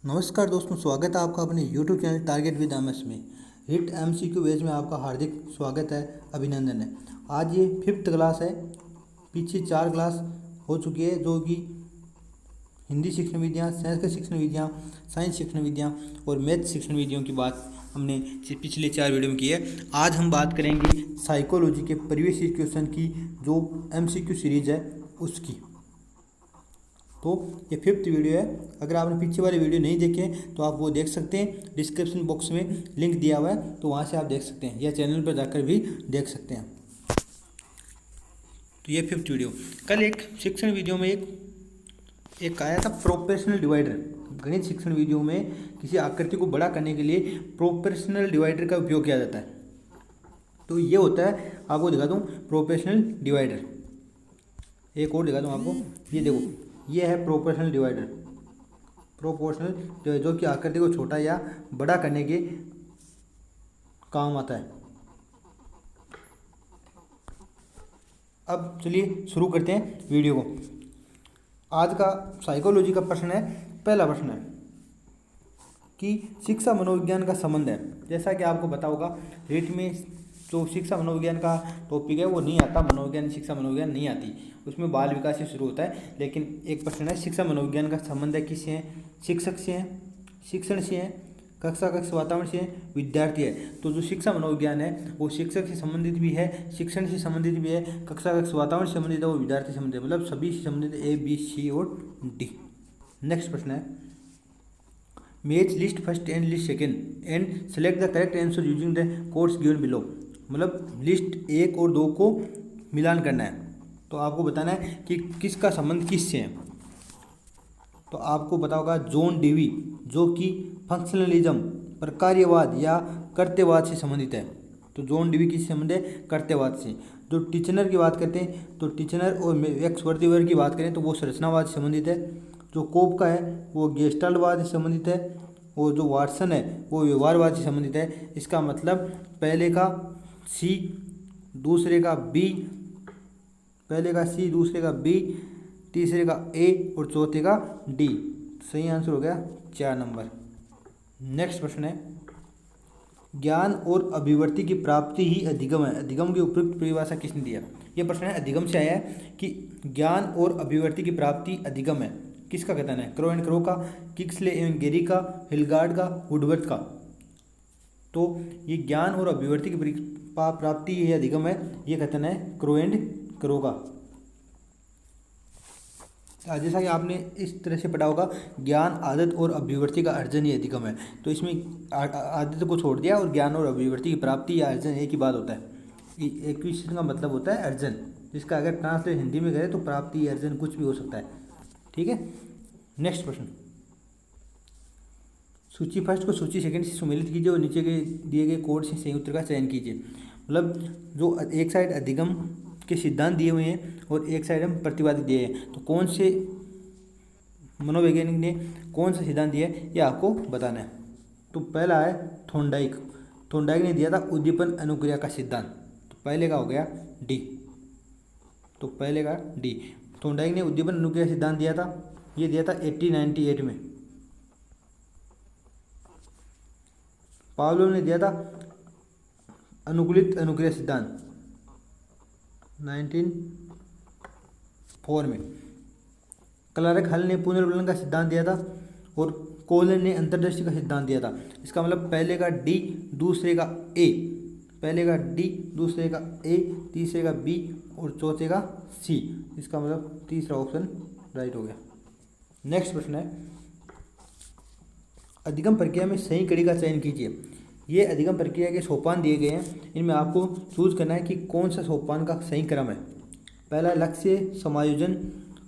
नमस्कार दोस्तों, स्वागत है आपका अपने YouTube channel target with MS में। हिट MCQ बेस में आपका हार्दिक स्वागत है, अभिनंदन है। आज ये 5th क्लास है। पीछे 4 क्लास हो चुकी है, जो कि हिंदी शिक्षण विधियाँ, संस्कृत शिक्षण विधियाँ, साइंस शिक्षण विधियाँ और मैथ शिक्षण विधियों की बात हमने पिछले 4 वीडियो में की है। आज हम बात करेंगे साइकोलॉजी के प्रीवियस क्वेश्चन की, जो MCQ सीरीज है उसकी। तो ये 5th वीडियो है। अगर आपने पीछे वाले वीडियो नहीं देखे तो आप वो देख सकते हैं, डिस्क्रिप्शन बॉक्स में लिंक दिया हुआ है, तो वहाँ से आप देख सकते हैं, या चैनल पर जाकर भी देख सकते हैं। तो ये 5th वीडियो। कल एक शिक्षण वीडियो में एक आया था प्रोपोर्शनल डिवाइडर। गणित शिक्षण वीडियो में किसी आकृति को बड़ा करने के लिए प्रोपोर्शनल डिवाइडर का उपयोग किया जाता है। तो ये होता है, आपको दिखा दूँ प्रोपोर्शनल डिवाइडर। एक और दिखा दूँ आपको, ये देखो, ये है प्रोपोर्शनल डिवाइडर। प्रोपोर्शनल जो कि आकृति को छोटा या बड़ा करने के काम आता है। अब चलिए शुरू करते हैं वीडियो को। आज का साइकोलॉजी का प्रश्न है, पहला प्रश्न है कि शिक्षा मनोविज्ञान का संबंध है। जैसा कि आपको पता होगा, रेट में जो शिक्षा मनोविज्ञान का टॉपिक है वो नहीं आता, मनोविज्ञान शिक्षा मनोविज्ञान नहीं आती, उसमें बाल विकास से शुरू होता है। लेकिन एक प्रश्न है, शिक्षा मनोविज्ञान का संबंध है किससे है? शिक्षक से है, शिक्षण से है, कक्षा वातावरण से है, विद्यार्थी है। तो जो शिक्षा मनोविज्ञान है वो शिक्षक से संबंधित भी है, शिक्षण से संबंधित भी है, कक्षा वातावरण से संबंधित है, वो विद्यार्थी से संबंधित है, मतलब सभी से संबंधित A, B, C और D। नेक्स्ट प्रश्न है, match list first and list second and select the correct answer using the codes given below. मतलब लिस्ट 1 और 2 को मिलान करना है, तो आपको बताना है कि किसका संबंध किससे है। तो आपको पता होगा जॉन डेवी, जो कि फंक्शनलिज्म, प्रकार्यवाद या कर्तव्यवाद से संबंधित है। तो जॉन डेवी किससे संबंध है? कर्तव्यवाद से। जो टिचनर की बात करते हैं, तो टिचनर और मैक्सवर्थिवर की बात करें तो वो संरचनावाद से संबंधित है। जो कोप का है वो गेस्टाल्टवाद से संबंधित है, और जो वाटसन है वो व्यवहारवाद से संबंधित है। इसका मतलब पहले का C, दूसरे का B, पहले का C, दूसरे का B, तीसरे का A और चौथे का D। सही आंसर हो गया 4 नंबर। नेक्स्ट प्रश्न है, ज्ञान और अभिव्यक्ति की प्राप्ति ही अधिगम है। अधिगम की उपयुक्त परिभाषा किसने दिया? यह प्रश्न है, अधिगम से आया है कि ज्ञान और अभिव्यक्ति की प्राप्ति अधिगम है। किसका कथन है? क्रो एंड क्रो का, किक्सले एवं गेरी का, हिलगार्ड का, वुडवर्थ का। तो ये ज्ञान और अभिव्यक्ति की प्राप्ति ये अधिगम है, ये कथन है क्रो एंड क्रो का। जैसा कि आपने इस तरह से पढ़ा होगा, ज्ञान, आदत और अभिव्यक्ति का अर्जन ये अधिगम है। तो इसमें आदत को छोड़ दिया, और ज्ञान और अभिव्यक्ति की प्राप्ति या अर्जन एक ही बात होता है। एक्विजिशन का मतलब होता है अर्जन, जिसका अगर ट्रांसलेट हिंदी में करें तो प्राप्ति, अर्जन कुछ भी हो सकता है। ठीक है। नेक्स्ट प्रश्न, सूची फर्स्ट को सूची सेकंड से सुमेलित कीजिए और नीचे के दिए गए कोड से सही उत्तर का चयन कीजिए। मतलब जो एक साइड अधिगम के सिद्धांत दिए हुए हैं और एक साइड हम प्रतिवादी दिए हैं, तो कौन से मनोवैज्ञानिक ने कौन सा सिद्धांत दिया है ये आपको बताना है। तो पहला है थॉर्नडाइक। थॉर्नडाइक ने दिया था उद्दीपन अनुक्रिया का सिद्धांत। तो पहले का हो गया डी। तो पहले का डी, थॉर्नडाइक ने उद्दीपन अनुक्रिया सिद्धांत दिया था, ये दिया था 1898 में। पावलोव ने दिया था अनुकूलित अनुक्रिया सिद्धांत 1904 में। क्लार्क हल ने पुनर्वलन का सिद्धांत दिया था, और कोलन ने अंतर्दृष्टि का सिद्धांत दिया था। इसका मतलब पहले का डी, दूसरे का ए, पहले का डी, दूसरे का ए, तीसरे का बी और चौथे का सी। इसका मतलब तीसरा ऑप्शन राइट हो गया। नेक्स्ट प्रश्न है, अधिगम प्रक्रिया में सही कड़ी का चयन कीजिए। ये अधिगम प्रक्रिया के सोपान दिए गए हैं, इनमें आपको चूज करना है कि कौन सा सोपान का सही क्रम है। पहला लक्ष्य, समायोजन,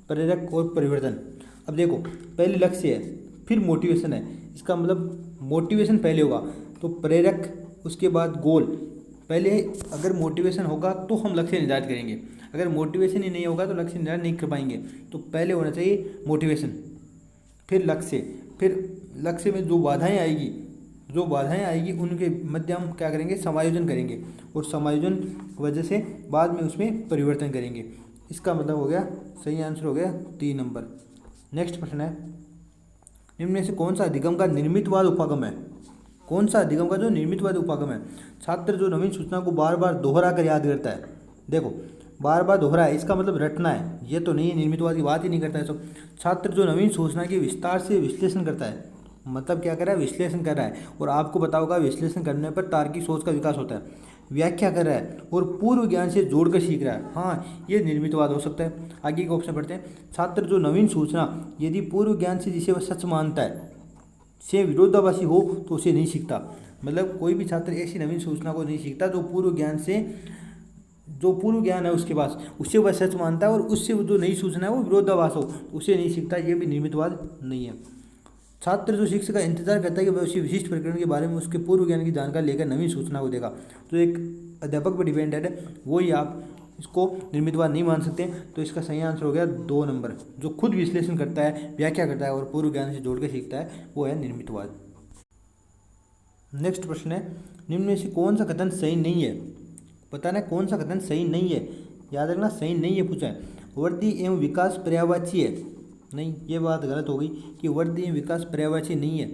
प्रेरक और परिवर्तन। अब देखो, पहले लक्ष्य है, फिर मोटिवेशन है। इसका मतलब मोटिवेशन पहले होगा, तो प्रेरक, उसके बाद गोल। पहले अगर मोटिवेशन होगा तो हम लक्ष्य निर्धारित करेंगे, अगर मोटिवेशन ही नहीं होगा तो लक्ष्य निर्धारित नहीं कर पाएंगे। तो पहले होना चाहिए मोटिवेशन, फिर लक्ष्य, फिर लक्ष्य में जो बाधाएं आएगी उनके मध्य हम क्या करेंगे? समायोजन करेंगे, और समायोजन वजह से बाद में उसमें परिवर्तन करेंगे। इसका मतलब हो गया, सही आंसर हो गया 3 नंबर। नेक्स्ट प्रश्न है, निम्न में से कौन सा अधिगम का निर्मितवाद उपागम है? कौन सा अधिगम का जो निर्मितवाद उपागम है? छात्र जो नवीन सूचना को बार बार दोहरा कर याद करता है। देखो, बार बार दोहरा है, इसका मतलब रटना है, ये तो नहीं है, निर्मितवाद की बात ही नहीं करता है सब। छात्र जो नवीन सूचना के विस्तार से विश्लेषण करता है, मतलब क्या कर रहा है? विश्लेषण कर रहा है। और आपको पता होगा विश्लेषण करने पर तार्किक सोच का विकास होता है। व्याख्या कर रहा है और पूर्व ज्ञान से जोड़कर सीख रहा है, हाँ, ये निर्मितवाद हो सकता है। आगे के ऑप्शन पढ़ते हैं। छात्र जो नवीन सूचना यदि पूर्व ज्ञान से जिसे वह सच मानता है से विरोधाभासी हो तो उसे नहीं सीखता। मतलब कोई भी छात्र ऐसी नवीन सूचना को नहीं सीखता जो पूर्व ज्ञान से, जो पूर्व ज्ञान है उसके पास, उससे वह सच मानता है, और उससे वो जो नई सूचना है वो विरोधाभास हो उसे नहीं सीखता। ये भी निर्मितवाद नहीं है। छात्र जो शिक्षक का इंतजार करता है कि वह उसी विशिष्ट प्रकरण के बारे में उसके पूर्व ज्ञान की जानकारी लेकर नवीन सूचना को देगा, तो एक अध्यापक पर डिपेंडेड है, वही आप इसको निर्मितवाद नहीं मान सकते। तो इसका सही आंसर हो गया 2 नंबर, जो खुद विश्लेषण करता है, व्याख्या करता है और पूर्व ज्ञान से जोड़ के सीखता है, वो है निर्मितवाद। नेक्स्ट प्रश्न है, निम्न में से कौन सा कथन सही नहीं है? बताना कौन सा कथन सही नहीं है। याद रखना, सही नहीं है पूछा है। वृद्धि एवं विकास पर्यायवाची है, नहीं, ये बात गलत हो गई कि वृद्धि एवं विकास पर्यायवाची नहीं है।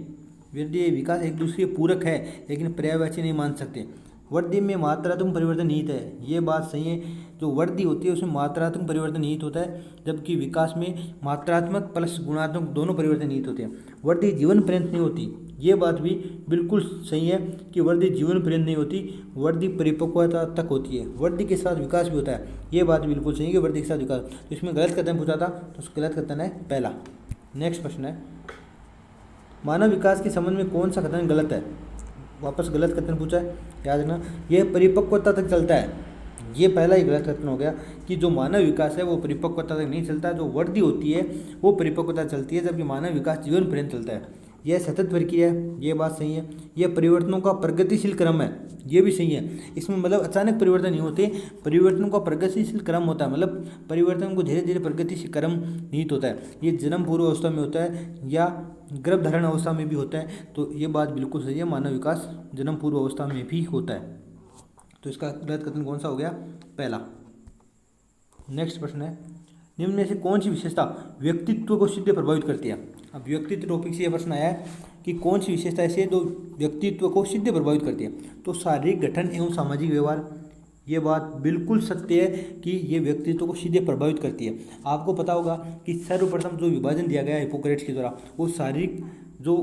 वृद्धि एवं विकास एक दूसरे के पूरक है, लेकिन पर्यायवाची नहीं मान सकते। वृद्धि में मात्रात्मक परिवर्तन निहित है, ये बात सही है। जो वृद्धि होती है उसमें मात्रात्मक परिवर्तन निहित होता है, जबकि विकास में मात्रात्मक प्लस गुणात्मक दोनों परिवर्तन निहित होते हैं। वृद्धि जीवन पर्यंत नहीं होती, ये बात भी बिल्कुल सही है कि वृद्धि जीवन पर्यंत नहीं होती, वृद्धि परिपक्वता तक होती है। वृद्धि के साथ विकास भी होता है, ये बात बिल्कुल सही है कि वृद्धि के साथ विकास। तो इसमें गलत कथन पूछा था, तो गलत कथन है पहला। नेक्स्ट प्रश्न है, मानव विकास के संबंध में कौन सा कथन गलत है? वापस गलत कथन पूछा है, याद रखना, यह परिपक्वता तक चलता है। ये पहला ही गलत कथन हो गया कि जो मानव विकास है वो परिपक्वता तक नहीं चलता, जो वृद्धि होती है वो परिपक्वता चलती है, जबकि मानव विकास जीवन पर्यंत चलता है। यह सतत प्रक्रिया है, ये बात सही है। यह परिवर्तनों का प्रगतिशील क्रम है, ये भी सही है। इसमें मतलब अचानक परिवर्तन नहीं होते, परिवर्तनों का प्रगतिशील क्रम होता है, मतलब परिवर्तन को धीरे धीरे प्रगतिशील क्रम निहित होता है। ये जन्म पूर्व अवस्था में होता है या गर्भधारण अवस्था में भी होता है, तो ये बात बिल्कुल सही है, मानव विकास जन्म पूर्व अवस्था में भी होता है। तो इसका गलत कथन कौन सा हो गया? पहला। नेक्स्ट प्रश्न है, निम्न में से कौन सी विशेषता व्यक्तित्व को सीधे प्रभावित करती है? अब व्यक्तित्व टॉपिक से यह प्रश्न आया है कि कौन सी विशेषता ऐसी है जो व्यक्तित्व को सीधे प्रभावित करती है? तो शारीरिक गठन एवं सामाजिक व्यवहार, ये बात बिल्कुल सत्य है कि ये व्यक्तित्व को सीधे प्रभावित करती है। आपको पता होगा कि सर्वप्रथम जो विभाजन दिया गया हिप्पोक्रेट्स के द्वारा, वो शारीरिक जो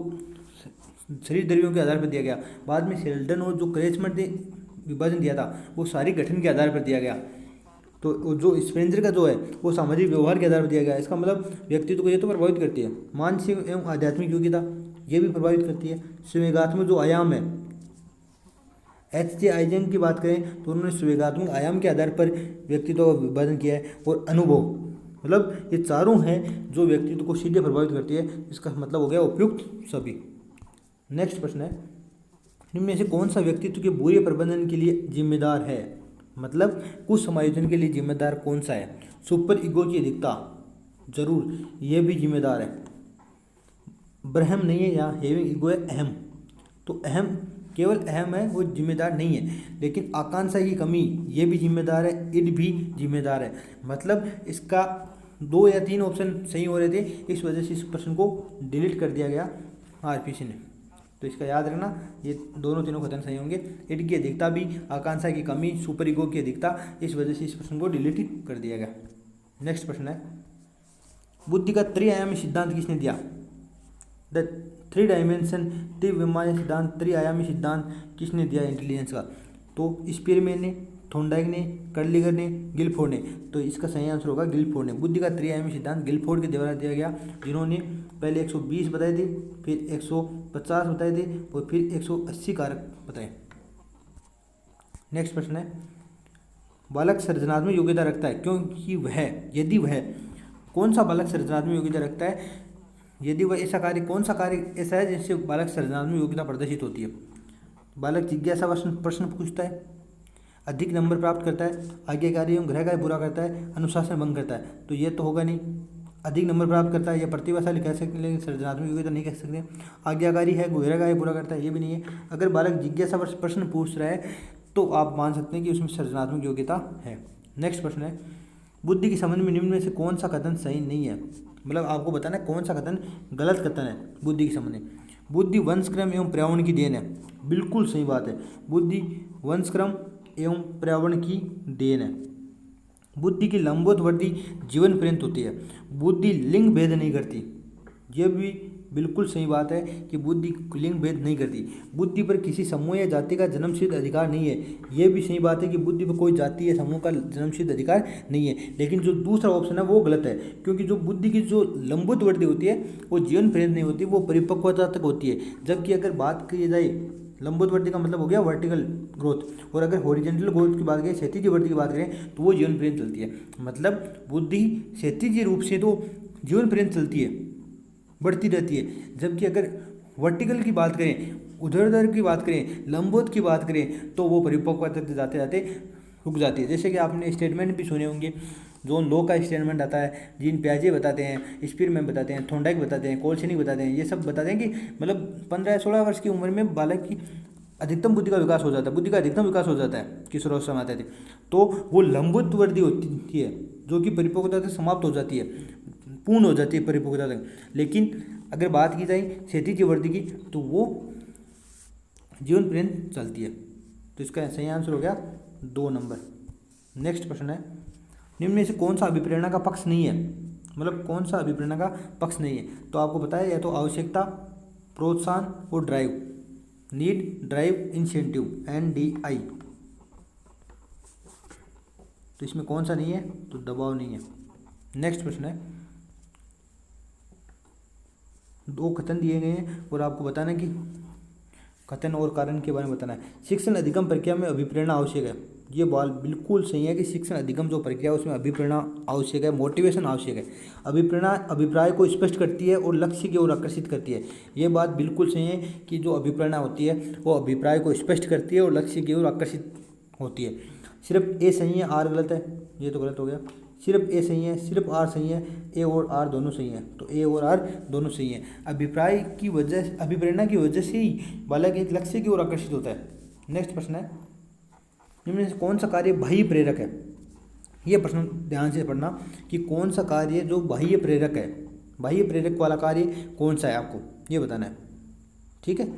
शरीर द्रव्यों के आधार पर दिया गया। बाद में शेल्डन और जो क्रेचमैन ने विभाजन दिया था वो शारीरिक गठन के आधार पर दिया गया। तो जो स्पेंसर का जो है वो सामाजिक व्यवहार के आधार पर दिया गया। इसका मतलब व्यक्तित्व को ये तो प्रभावित करती है। मानसिक एवं आध्यात्मिक योग्यता ये भी प्रभावित करती है। संवेगात्मक जो आयाम है, H.J. आइजन की बात करें तो उन्होंने संवेगात्मक आयाम के आधार पर व्यक्तित्व का विभाजन किया है। और अनुभव, मतलब ये चारों हैं जो व्यक्तित्व को सीधे प्रभावित करती है। इसका मतलब हो गया उपयुक्त सभी। नेक्स्ट प्रश्न है, निम्न में से कौन सा व्यक्तित्व के बुरे प्रबंधन के लिए जिम्मेदार है? मतलब कुछ समायोजन के लिए जिम्मेदार कौन सा है? सुपर ईगो की अधिकता, जरूर ये भी जिम्मेदार है। ब्रह्म नहीं है, यहाँ हेविंग ईगो है अहम, तो अहम केवल अहम है, वो जिम्मेदार नहीं है। लेकिन आकांक्षा की कमी ये भी जिम्मेदार है, इड भी जिम्मेदार है। मतलब इसका 2 या 3 ऑप्शन सही हो रहे थे, इस वजह से इस प्रश्न को डिलीट कर दिया गया आरपीसी ने। तो इसका याद रखना, ये दोनों तीनों कथन सही होंगे। इड की अधिकता भी, आकांक्षा की कमी, सुपर ईगो की अधिकता, इस वजह से इस प्रश्न को डिलीट कर दिया गया। नेक्स्ट प्रश्न है, बुद्धि का त्रिआयामी सिद्धांत किसने दिया? द 3 डायमेंशन त्रिविमाय सिद्धांत, त्रिआयामी सिद्धांत किसने दिया इंटेलिजेंस का? तो स्पीयरमैन ने, थॉर्नडाइक ने, कर्लिगर ने, गिलफोर्ड ने। तो इसका सही आंसर होगा गिलफोर्ड ने। बुद्धि का त्रिआयामी सिद्धांत गिलफोर्ड के द्वारा दिया गया, जिन्होंने पहले 120 बताए थे, फिर 150 बताए थे और फिर 180 कारक बताए। नेक्स्ट प्रश्न है, बालक सृजनात्मक योग्यता रखता है क्योंकि वह, यदि वह, कौन सा बालक सृजनात्मक योग्यता रखता है? यदि वह ऐसा कार्य, कौन सा कार्य ऐसा है जिससे बालक सृजनात्मक योग्यता प्रदर्शित होती है? बालक जिज्ञासा प्रश्न पूछता है, अधिक नंबर प्राप्त करता है, आज्ञाकारी एवं गृह कार्य पूरा करता है, अनुशासन भंग करता है। तो ये तो होगा नहीं। अधिक नंबर प्राप्त करता है या प्रतिभाशाली कह सकते हैं, लेकिन सृजनात्मक योग्यता नहीं कह सकते। आज्ञाकारी है, गृह कार्य पूरा करता है, ये भी नहीं है। अगर बालक जिज्ञासा प्रश्न पूछ रहा है तो आप मान सकते हैं कि उसमें सृजनात्मक योग्यता है। नेक्स्ट प्रश्न है, बुद्धि के संबंध में निम्न में से कौन सा कथन सही नहीं है? मतलब आपको बताना है कौन सा कथन गलत कथन है बुद्धि के संबंध में। बुद्धि वंशक्रम एवं पर्यावरण की देन है, बिल्कुल सही बात है। बुद्धि वंशक्रम एवं पर्यावरण की देन है। बुद्धि की लंबोतवर्ती जीवन पर्यंत होती है। बुद्धि लिंग भेद नहीं करती, यह भी बिल्कुल सही बात है कि बुद्धि लिंग भेद नहीं करती। बुद्धि पर किसी समूह या जाति का जन्मसिद्ध अधिकार नहीं है, यह भी सही बात है कि बुद्धि पर कोई जाति या समूह का जन्मसिद्ध अधिकार नहीं है। लेकिन जो दूसरा ऑप्शन है वो गलत है, क्योंकि जो बुद्धि की जो लंबोतवर्ती होती है वो जीवन पर्यंत नहीं होती, वो परिपक्वता तक होती है। जबकि अगर बात की जाए लंबोतवर्ती का मतलब हो गया वर्टिकल ग्रोथ, और अगर हॉरिजेंटल ग्रोथ की बात करें, क्षैतिज वृद्धि की बात करें, तो वो जीवन पर्यंत चलती है। मतलब बुद्धि क्षैतिज रूप से तो जीवन पर्यंत चलती है, बढ़ती रहती है। जबकि अगर वर्टिकल की बात करें, ऊर्ध्वाधर की बात करें, लंबोत की बात करें, तो वो परिपक्वता तक जाते जाते रुक जाती है। जैसे कि आपने स्टेटमेंट भी सुने होंगे, जोन लो का स्टेटमेंट आता है, जीन पियाजे बताते हैं, स्पीरमैन बताते हैं, थॉर्नडाइक बताते हैं, कोल्सनी बताते हैं, ये सब बताते हैं कि मतलब 15 या 16 वर्ष की उम्र में बालक की अधिकतम बुद्धि का विकास हो जाता है, बुद्धि का अधिकतम विकास हो जाता है किशोरावस्था में आते थे। तो वो लंबोत वृद्धि होती है जो कि परिपक्वता तक समाप्त हो जाती है, पूर्ण हो जाती है परिपक्वता तक। लेकिन अगर बात की जाए क्षैतिज वृद्धि की, तो वो जीवन पर्यंत चलती है। तो इसका सही आंसर हो गया 2 नंबर। नेक्स्ट प्रश्न है, निम्न में से कौन सा अभिप्रेरणा का पक्ष नहीं है? मतलब कौन सा अभिप्रेरणा का पक्ष नहीं है? तो आपको पता है, या तो आवश्यकता, प्रोत्साहन और drive, need, drive, incentive, NDI। तो इसमें कौन सा नहीं है? तो दबाव नहीं है। नेक्स्ट प्रश्न है, 2 कथन दिए गए हैं और आपको बताना है कि कथन और कारण के बारे में बताना है। शिक्षण अधिगम प्रक्रिया में अभिप्रेरणा आवश्यक है, ये बाल बिल्कुल सही है कि शिक्षण अधिगम जो प्रक्रिया है उसमें अभिप्रेरणा आवश्यक है, मोटिवेशन आवश्यक है। अभिप्रेरणा अभिप्राय को स्पष्ट करती है और लक्ष्य की ओर आकर्षित करती है, ये बात बिल्कुल सही है कि जो अभिप्रेरणा होती है वो अभिप्राय को स्पष्ट करती है और लक्ष्य की ओर आकर्षित होती है। सिर्फ ए सही है, आर गलत है, ये तो गलत हो गया। सिर्फ ए सही है, सिर्फ आर सही है, ए और आर दोनों सही है, तो ए और आर दोनों सही है। अभिप्राय की वजह, अभिप्रेरणा की वजह से ही बालक एक लक्ष्य की ओर आकर्षित होता है। नेक्स्ट प्रश्न है, निम्न से कौन सा कार्य बाह्य प्रेरक है? ये प्रश्न ध्यान से पढ़ना कि कौन सा कार्य जो बाह्य प्रेरक है, बाह्य प्रेरक वाला कार्य कौन सा है, आपको ये बताना है। ठीक है,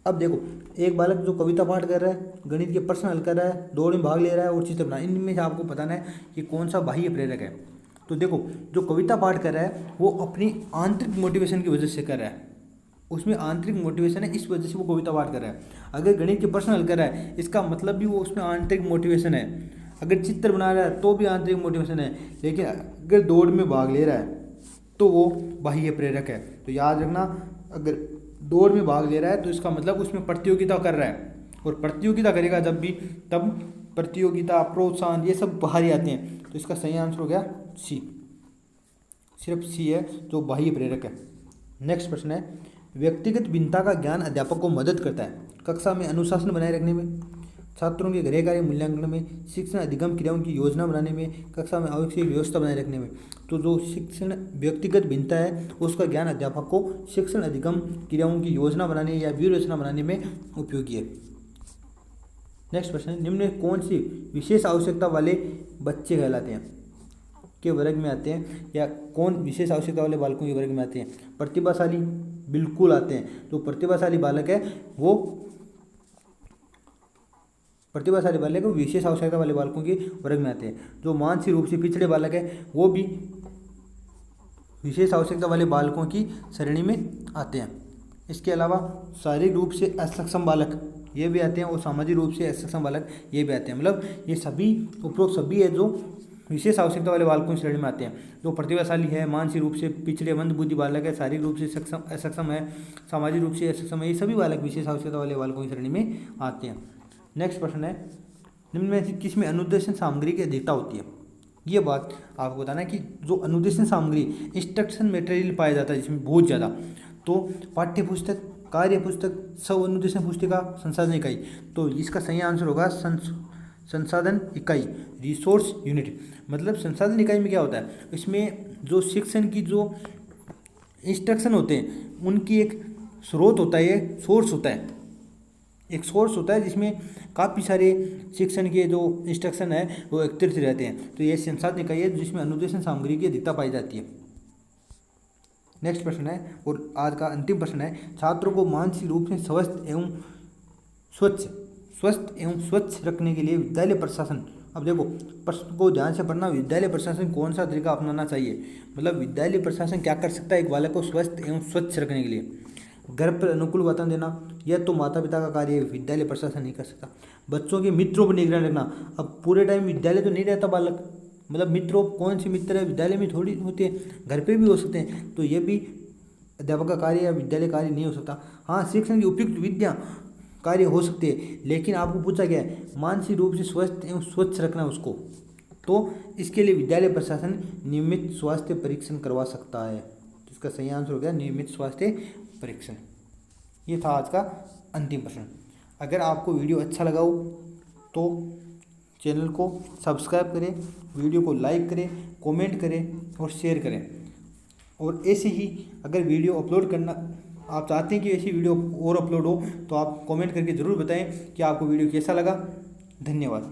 अब देखो, एक बालक जो कविता पाठ कर रहा है, गणित के प्रश्न हल कर रहा है, दौड़ में भाग ले रहा है और चित्र बना, इनमें से आपको बताना है कि कौन सा बाह्य प्रेरक है। तो देखो, जो कविता पाठ कर रहा है वो अपनी आंतरिक मोटिवेशन की वजह से कर रहा है, उसमें आंतरिक मोटिवेशन है, इस वजह से वो कविता पाठ कर रहा है। अगर गणित के प्रश्न हल कर रहा है, इसका मतलब भी वो उसमें आंतरिक मोटिवेशन है। अगर चित्र बना रहा है तो भी आंतरिक मोटिवेशन है। लेकिन अगर दौड़ में भाग ले रहा है तो वो बाह्य प्रेरक है। तो याद रखना, अगर दौड़ में भाग ले रहा है तो इसका मतलब उसमें प्रतियोगिता कर रहा है, और प्रतियोगिता करेगा जब भी, तब प्रतियोगिता, प्रोत्साहन, ये सब बाहर ही आते हैं। तो इसका सही आंसर हो गया सी, सिर्फ सी है जो बाह्य प्रेरक है। नेक्स्ट प्रश्न है, व्यक्तिगत भिन्नता का ज्ञान अध्यापक को मदद करता है कक्षा में अनुशासन बनाए रखने में, छात्रों के गृह कार्य मूल्यांकन में, शिक्षण अधिगम क्रियाओं की योजना बनाने में, कक्षा में आवश्यक व्यवस्था बनाए रखने में। तो जो शिक्षण व्यक्तिगत भिन्नता है उसका ज्ञान अध्यापक को शिक्षण अधिगम क्रियाओं की योजना बनाने या व्यूह रचना बनाने में उपयोगी है। नेक्स्ट प्रश्न, निम्न में कौन सी विशेष आवश्यकता वाले बच्चे कहलाते हैं, के वर्ग में आते हैं, या कौन विशेष आवश्यकता वाले बालकों के वर्ग में आते हैं? प्रतिभाशाली बिल्कुल आते हैं। जो प्रतिभाशाली बालक है वो प्रतिभाशाली बालक वो विशेष आवश्यकता वाले बालकों के वर्ग में आते हैं। जो मानसिक रूप से पिछड़े बालक है वो भी विशेष आवश्यकता वाले बालकों की श्रेणी में आते हैं। इसके अलावा शारीरिक रूप से असक्षम बालक ये भी आते हैं, और सामाजिक रूप से असक्षम बालक ये भी आते हैं। मतलब ये सभी उपरोक्त सभी है जो विशेष आवश्यकता वाले बालकों की श्रेणी में आते हैं। जो प्रतिभाशाली है, मानसिक रूप से पिछड़े मंद बुद्धि बालक है, शारीरिक रूप से असक्षम है, सामाजिक रूप से असक्षम है, ये सभी बालक विशेष आवश्यकता वाले बालकों की श्रेणी में आते हैं। नेक्स्ट प्रश्न है, निम्न में से किसमें अनुदेशन सामग्री की अधिकता होती है? ये बात आपको बताना है कि जो अनुदेशन सामग्री, इंस्ट्रक्शन मटेरियल पाया जाता है जिसमें बहुत ज़्यादा, तो पाठ्य पुस्तक, कार्य पुस्तक, स्व अनुदेशन पुस्तिका, संसाधन इकाई। तो इसका सही आंसर होगा संसाधन इकाई, रिसोर्स यूनिट। मतलब संसाधन इकाई में क्या होता है, इसमें जो शिक्षण की जो इंस्ट्रक्शन होते हैं उनकी एक स्रोत होता है, सोर्स होता है, एक सोर्स होता है जिसमें काफ़ी सारे शिक्षण के जो इंस्ट्रक्शन है वो एकत्रित रहते हैं। तो ये संसाधन इकाई है जिसमें अनुदेशन सामग्री की अधिकता पाई जाती है। नेक्स्ट प्रश्न है और आज का अंतिम प्रश्न है, छात्रों को मानसिक रूप से स्वस्थ एवं स्वच्छ रखने के लिए विद्यालय प्रशासन, अब देखो प्रश्न को ध्यान से पढ़ना, विद्यालय प्रशासन कौन सा तरीका अपनाना चाहिए, मतलब विद्यालय प्रशासन क्या कर सकता है एक बालक को स्वस्थ एवं स्वच्छ रखने के लिए। घर पर अनुकूल वातावरण देना, यह तो माता पिता का कार्य है, विद्यालय प्रशासन नहीं कर सकता। बच्चों के मित्रों पर निगरानी रखना, अब पूरे टाइम विद्यालय तो नहीं रहता बालक, मतलब मित्रों कौन से मित्र है, विद्यालय में थोड़ी होते हैं, घर पे भी हो सकते हैं, तो ये भी अध्यापक का कार्य या विद्यालय कार्य नहीं हो सकता। हाँ, शिक्षण की उपयुक्त विद्या कार्य हो सकते हैं, लेकिन आपको पूछा गया है मानसिक रूप से स्वस्थ एवं स्वच्छ रखना उसको, तो इसके लिए विद्यालय प्रशासन नियमित स्वास्थ्य परीक्षण करवा सकता है। तो इसका सही आंसर हो गया नियमित स्वास्थ्य परीक्षण। ये था आज का अंतिम प्रश्न। अगर आपको वीडियो अच्छा लगा हो तो चैनल को सब्सक्राइब करें, वीडियो को लाइक करें, कमेंट करें और शेयर करें। और ऐसे ही अगर वीडियो अपलोड करना आप चाहते हैं कि ऐसी वीडियो और अपलोड हो तो आप कमेंट करके ज़रूर बताएं कि आपको वीडियो कैसा लगा। धन्यवाद।